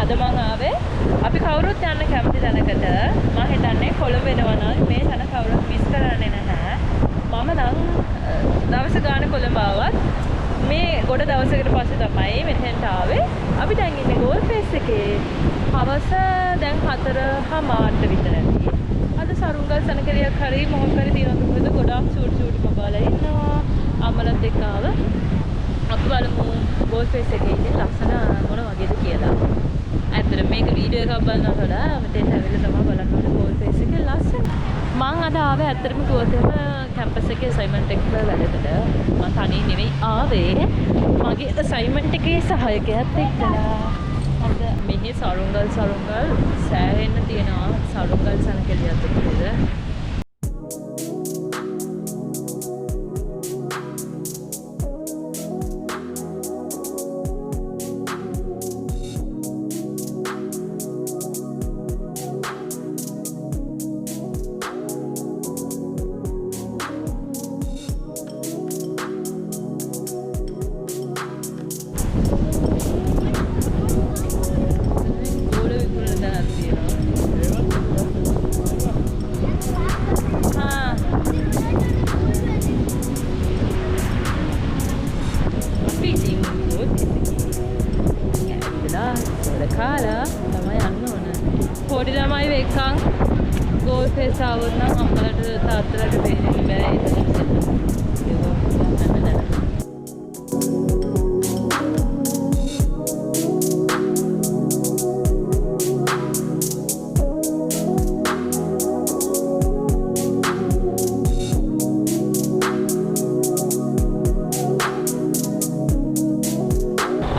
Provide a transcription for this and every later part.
අද මම ආවේ අපි කවුරුත් යන්න කැමති තැනකට. මම හිතන්නේ කොළඹ වෙනවා නම් මේ තැන කවුරුත් මිස් කරන්නේ නැහැ. මම නම් දවස් ගාන කොළඹ ආවත් මේ ගොඩ දවසකට පස්සේ තමයි මෙතෙන්ට ආවේ. අපි දැන් ඉන්නේ ගෝල් ෆේස් එකේ. හවස දැන් 4:00 විතර ඇති. අද සරුංගල් සනකලියක් හරි මොකක් හරි තියෙනවද මොකද ගොඩාක් චූටි බබාලා ඉන්නවා. අම්මලත් එක්ක ආව. අපි බලමු ගෝල් ෆේස් එකේ ඉන්න ලස්සන මොන වගේද කියලා. ඇත්තට මේක වීඩියෝ එකක් බලනකොට වඩා මෙතෙන් ඇවිල්ලා තමයි බලන්න ඕනේ ගෝල් ෆේස් එකේ ලස්සන. මං අද ආවේ ඇත්තටම කිව්වොත් එහෙම කැම්පස් එකේ අසයින්මන්ට් එක වැඩකට. මං තනියෙන් නෙවෙයි ආවේ. මගේ අසයින්මන්ට් එකේ සහායකයාත් එක්කලා. අද මෙහි සරුංගල් සෑහෙන්න තියෙනවා සරුංගල් සනකලියක් එක්කද. පොඩි ළමයි වෙක්කන් ගෝල් ෆේස් ආවොත් නම් අම්මලට තාත්තලට වෙන්නේ බෑ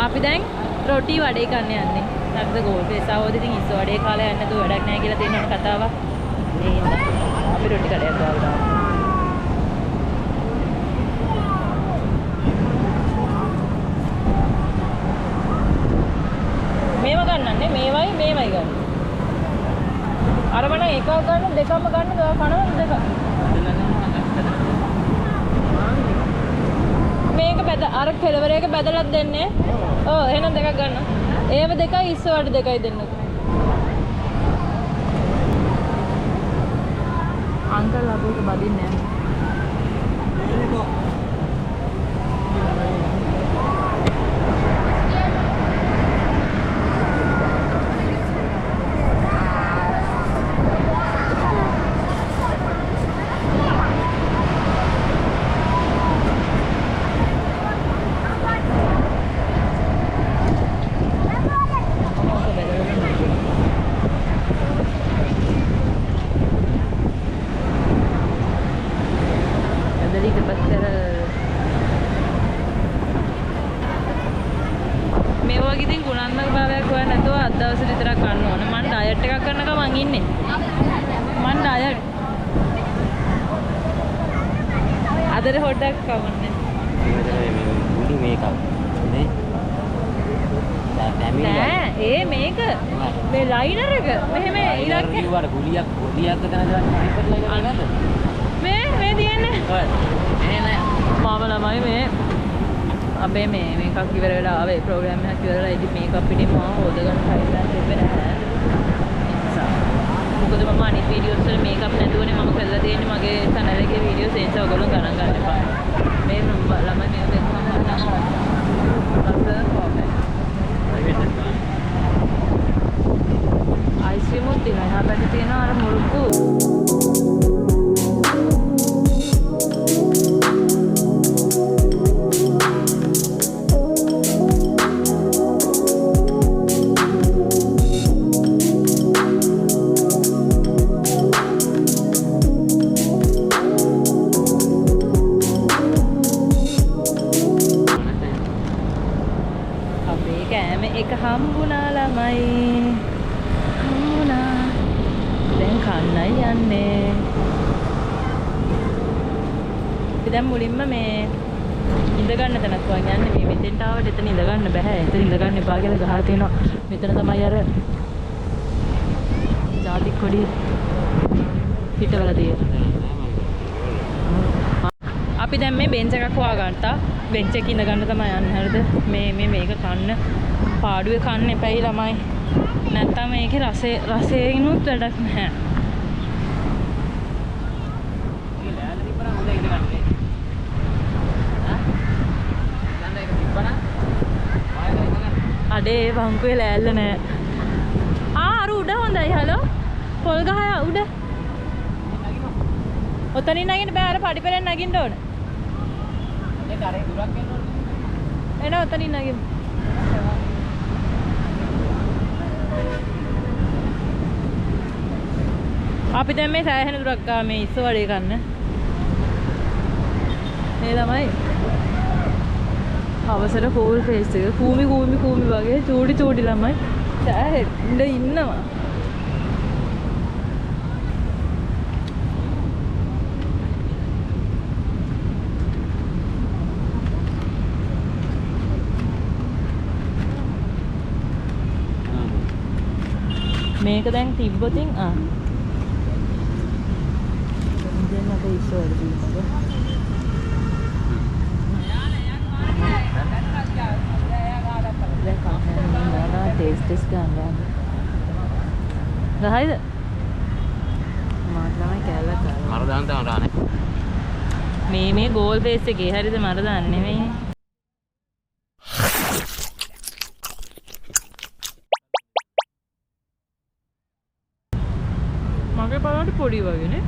අපි දැන් රොටි වඩේ කන්න යන්නේ. නැත්නම් ගෝල් ෆේස් ආවොත් ඉතින් ඉස්ස වඩේ කාලා යන්න නේද වැඩක් නැහැ කියලා දෙන්නන කතාවක්. ඒ හින්දා අපි රොටි කඩයක් ගාලා. මේව ගන්නන්නේ මේවයි ගන්න. අරමන එකක් ගන්න දෙකම ගන්න කනවද දෙක? මේක බෙද අර කෙලවරේක බෙදලා දෙන්නේ. ඔව් එහෙනම් දෙකක් ගන්න. ඒව දෙකයි ඉස්ස වඩ දෙකයි දෙන්නකෝ. අංකල් අපේක බදින්නේ නැහැ. දවස් විතරක් ගන්න ඕන. මම ඩයට් එකක් කරන ගමන් ඉන්නේ. මම ඩයට්. අදට හොටක් කවන්නේ. මුළු මේක. නේ? නෑ ඒ මේක. මේ ලයිනර් එක. මෙහෙම ඉලක්ක. කිව්වට ගුලියක් ගන්න දාන්න නේද? මේ තියන්නේ. ඔය. නෑ. මාම ළමයි මේ අපේ මේකක් ඉවර වෙලා ආවේ ප්‍රෝග්‍රෑම් එකක් ඉවර වෙලා ඉතින් මේකප් පිටින් මම හොද ගන්න හයිලයිට් දෙන්න නැහැ. මොකද මම අනිත් වීඩියෝස් වල මේකප් නැතුවනේ මම කරලා තියෙන්නේ මගේ channel එකේ වීඩියෝස් එන්ස ඔයගොල්ලෝ ගණන් ගන්න එපා. මේ ළමයි මේක දෙකම ගන්නවා. අයිස්ක්‍රීම් උත් තියෙනවා. එහා පැත්තේ තියෙනවා අර මුරුක්කු. එක හම්බුණා ළමයි හම්බුණා දැන් කන්නයි යන්නේ. අපි දැන් මුලින්ම මේ ඉඳ ගන්න තැනක් වන් යන්නේ. මේ මෙතෙන්ට ආවට එතන ඉඳ ගන්න බෑ. එතන ඉඳ ගන්න එපා කියලා ගහලා තියෙනවා. මෙතන තමයි අර ජාතික කොඩිය හිටවලා තියෙන්නේ. අපි දැන් මේ බෙන්ච් එකක් හොයාගත්තා. බෙන්ච් එකේ ඉඳ ගන්න තමයි යන්නේ. හරිද? මේක කන්න පාඩුවේ කන්න එපැයි ළමයි. නැත්තම් මේකේ රසයෙන්ුත් වැඩක් නැහැ. අඩේ බංකුවේ ලෑල්ල නෑ. අර උඩ හොඳයි. හලෝ පොල් ගහ උඩ. ඔතනින් නගින්න බෑ. අර පඩිපෙලෙන් නගින්න ඕන. ඒක අර දුරක් යන්න ඕන. එන ඔතනින් නගින්න. අපි දැන් මේ සෑහෙන දුරක් ගා මේ ඉස්ස වඩේ ගන්න. මේ තමයි අවසර කෝල් ෆේස් එක. කූමි වගේ චූටි ළමයි සෑහෙන්න ඉන්නවා. මේක දැන් තිබ්බොතින් දෙන්න අපේ ඉස්සෝර දීපද දැන් කන්න මොනවා ටෙස්ට්ස් ගන්න ගහයිද මාත් ළමයි කැලලා කරා මර දාන්න තමයි රානේ මේ ගෝල් ෆේස් එකේ හරියද මර දාන්න නෙමෙයි මගේ බලන්න පොඩි වගේනේ.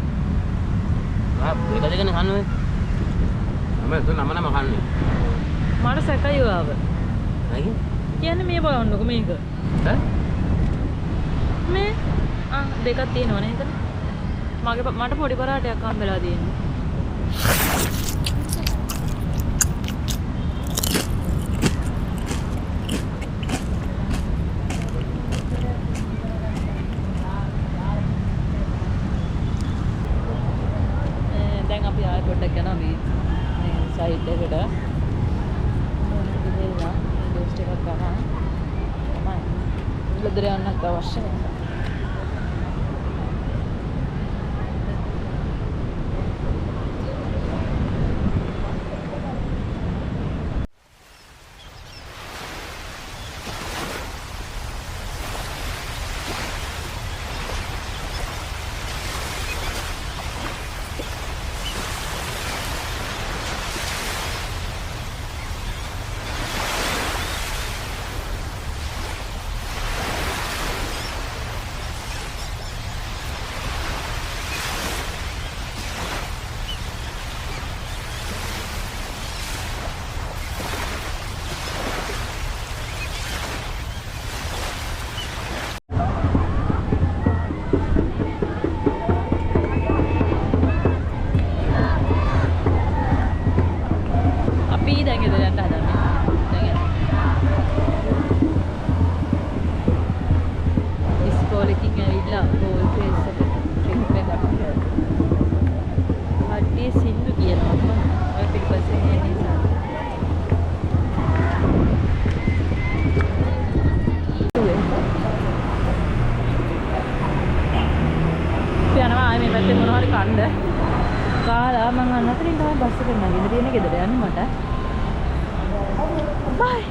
මේක දෙකනේ කන්නේ. මම නම කන්නේ. මට සැකයි ආව. නැගි? කියන්නේ මේ බලන්නකො මේක. ඈ? මේ දෙකක් තියෙනවනේ එතන. මට පොඩි පරාටයක් හම්බෙලා තියෙනවා. අපි ආයෙ පොඩ්ඩක් යනවා මේ සයිඩ් එකට. මොනවද දෙලා ඩෝස්ට් එකක් ගන්න. තමයි. ලදර යන්නත් අවශ්‍ය නැහැ. කාලා මම අන්නතරින් තමයි බස් එකෙන් නැගින්න තියෙන ගෙදර යන්න මට. බයි.